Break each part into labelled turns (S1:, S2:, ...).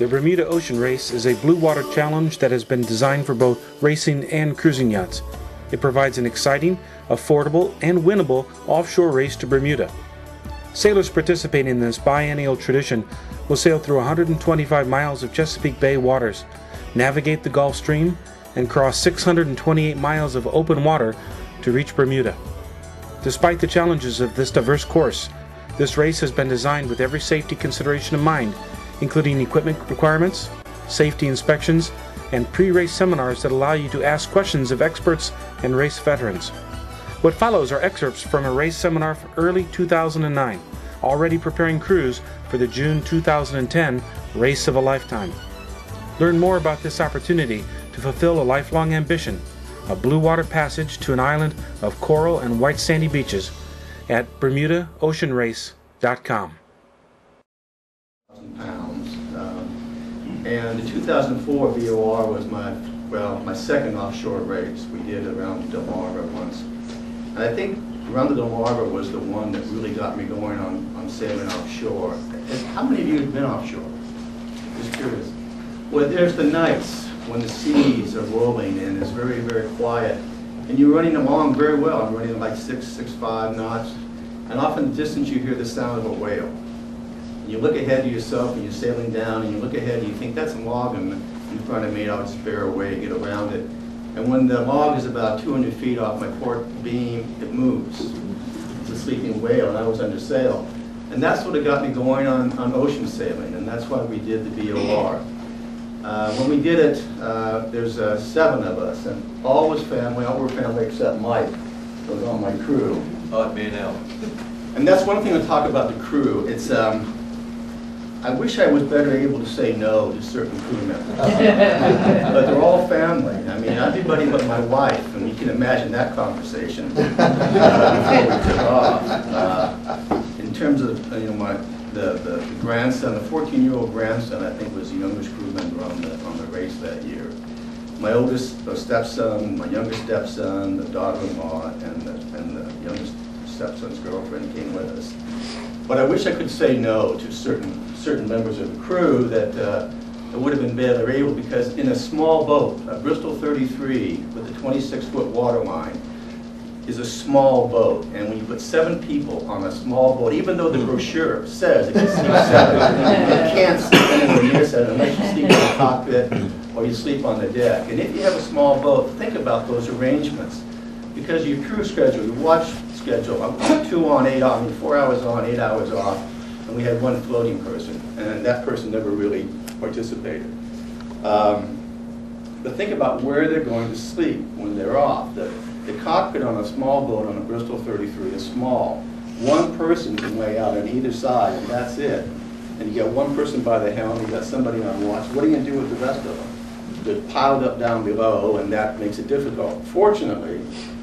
S1: The Bermuda Ocean Race is a blue water challenge that has been designed for both racing and cruising yachts. It provides an exciting, affordable, and winnable offshore race to Bermuda. Sailors participating in this biennial tradition will sail through 125 miles of Chesapeake Bay waters, navigate the Gulf Stream, and cross 628 miles of open water to reach Bermuda. Despite the challenges of this diverse course, this race has been designed with every safety consideration in mind, including equipment requirements, safety inspections, and pre-race seminars that allow you to ask questions of experts and race veterans. What follows are excerpts from a race seminar from early 2009, already preparing crews for the June 2010 Race of a Lifetime. Learn more about this opportunity to fulfill a lifelong ambition, a blue water passage to an island of coral and white sandy beaches at BermudaOceanRace.com.
S2: And the 2004 VOR was my second offshore race. We did around Delmarva once. And I think around the Delmarva was the one that really got me going on sailing offshore. How many of you have been offshore? Just curious. Well, there's the nights when the seas are rolling and it's very, very quiet. And you're running along very well. I'm running like 6.5 knots. And off in the distance you hear the sound of a whale. You look ahead to yourself and you're sailing down and you look ahead and you think that's a log in front of me, I'll just bear away and get around it. And when the log is about 200 feet off my port beam, it moves. It's a sleeping whale and I was under sail. And that's what got me going on ocean sailing, and that's why we did the VOR. When we did it, there's 7 of us, and all was family, all were family except Mike, who was on my crew.
S3: Oh, at Biennial.
S2: And that's one thing to talk about the crew. It's I wish I was better able to say no to certain crew members. But they're all family. I mean, everybody but my wife, and you can imagine that conversation before we took off. In terms of the grandson, the 14-year-old grandson, I think was the youngest crew member on the race that year. My oldest stepson, my youngest stepson, the daughter-in-law, and the youngest stepson's girlfriend came with us. But I wish I could say no to certain members of the crew that it would have been better able, because in a small boat, a Bristol 33 with a 26-foot water line is a small boat. And when you put 7 people on a small boat, even though the brochure says it can sleep 7, you can't sleep anywhere near 7 unless you sleep in the cockpit or you sleep on the deck. And if you have a small boat, think about those arrangements. Because your crew schedule, your watch schedule, 2 on, 8 off, 4 hours on, 8 hours off, and we had 1 floating person, and that person never really participated. But think about where they're going to sleep when they're off. The cockpit on a small boat on a Bristol 33 is small. 1 person can lay out on either side, and that's it. And you got 1 person by the helm, you got somebody on watch. What are you going to do with the rest of them? They're piled up down below, and that makes it difficult. Fortunately,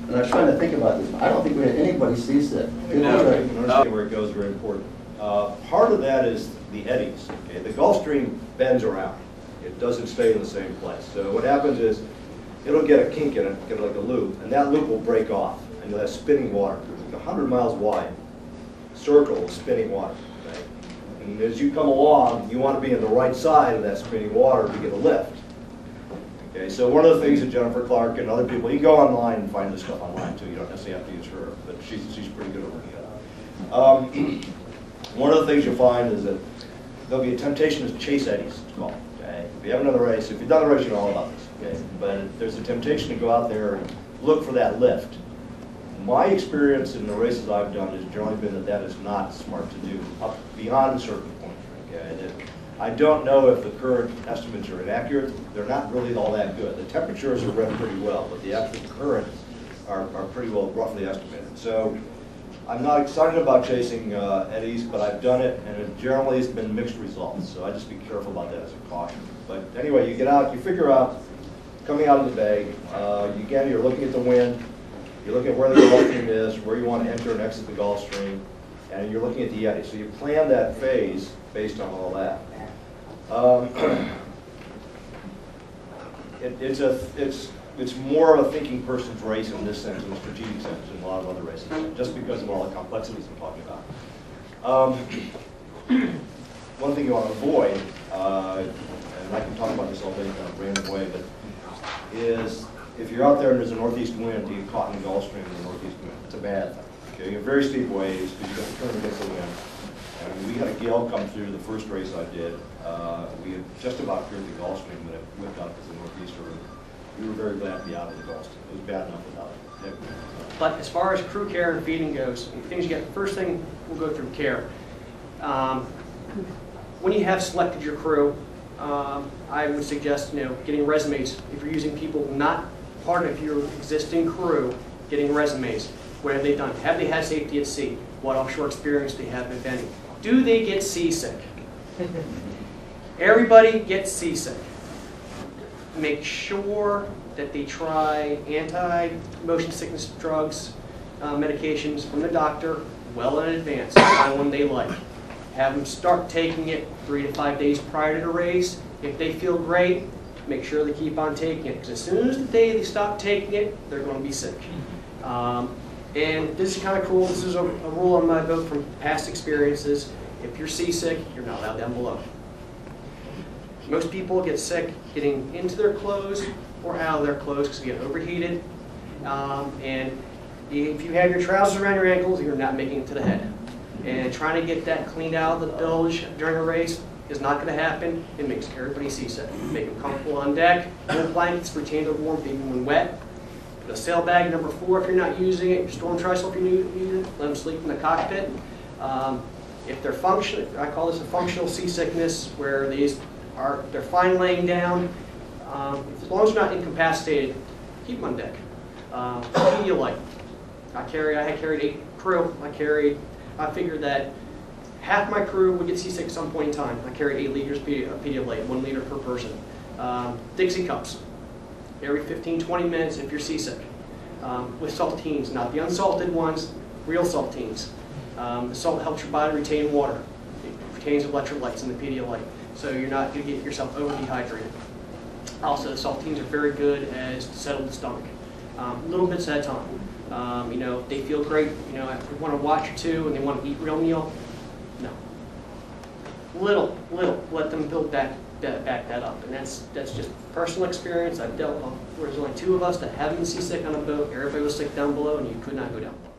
S2: and I was trying to think about this, I don't think we had anybody seasick.
S3: Understand where it goes is very important. Part of that is the eddies. Okay? The Gulf Stream bends around. It doesn't stay in the same place. So what happens is it'll get a kink in it, get like a loop, and that loop will break off, and you'll have spinning water. It's like 100 miles wide circle of spinning water. Okay? And as you come along, you want to be on the right side of that spinning water to get a lift. Okay, so one of the things that Jennifer Clark and other people, you go online and find this stuff online too. You don't necessarily have to use her, but she's pretty good at looking at it. One of the things you'll find is that there'll be a temptation to chase eddies, it's called. Okay? If you haven't done the race, if you've done the race, you know all about this. Okay? But there's a temptation to go out there and look for that lift. My experience in the races I've done has generally been that is not smart to do up beyond a certain point. Okay? That I don't know if the current estimates are inaccurate. They're not really all that good. The temperatures are read pretty well, but the actual currents are pretty well roughly estimated. So I'm not excited about chasing eddies, but I've done it, and it generally has been mixed results. So I just be careful about that as a caution. But anyway, you get out, you figure out, coming out of the bay, again, you're looking at the wind, you're looking at where the Gulf Stream is, where you want to enter and exit the Gulf Stream, and you're looking at the eddy. So you plan that phase based on all that. It's more of a thinking person's race in this sense, in a strategic sense, than a lot of other races, just because of all the complexities I'm talking about. One thing you want to avoid and I can talk about this all day in kind of a random way, but is if you're out there and there's a northeast wind, you get caught in the Gulf Stream in the northeast wind. It's a bad thing. Okay, you have very steep waves because you got to turn against the wind. And we had a gale come through the first race I did. We had just about cleared the Gulf Stream when it whipped up as a northeaster. We were very glad to be out of the Gulf Stream. It was bad enough without it.
S4: But as far as crew care and feeding goes, things you get, the first thing we'll go through care. When you have selected your crew, I would suggest getting resumes. If you're using people not part of your existing crew, getting resumes. What have they done? Have they had safety at sea? What offshore experience do they have, if any? Do they get seasick? Everybody gets seasick. Make sure that they try anti-motion sickness drugs, medications from the doctor well in advance, find one they like. Have them start taking it 3 to 5 days prior to the race. If they feel great, make sure they keep on taking it, because as soon as the day they stop taking it, they're going to be sick. And this is kind of cool. This is a rule on my boat from past experiences. If you're seasick, you're not allowed down below. Most people get sick getting into their clothes or out of their clothes because they get overheated. And if you have your trousers around your ankles, you're not making it to the head. And trying to get that cleaned out of the bilge during a race is not going to happen. It makes everybody seasick. Make them comfortable on deck. Wool blankets retain their warmth even when wet. Put a sail bag number 4 if you're not using it. Your storm trysail if you use it. Let them sleep in the cockpit. If they're functional, I call this a functional seasickness, where they're fine laying down. As long as they're not incapacitated, keep them on deck. Pedialyte. I had carried 8 crew. I figured that half my crew would get seasick at some point in time. I carried 8 liters of Pedialyte, 1 liter per person. Dixie cups. Every 15-20 minutes if you're seasick. With saltines, not the unsalted ones, real saltines. The salt helps your body retain water. It retains electrolytes in the Pedialyte, so you're not going to get yourself over dehydrated. Also, the saltines are very good as to settle the stomach. Little bits at a time. If they feel great, after 1 watch or 2 and they want to eat real meal, no. Little, let them build back that up. And that's just personal experience. I've dealt with, there's only 2 of us that haven't been seasick on a boat. Everybody was sick down below and you could not go down below.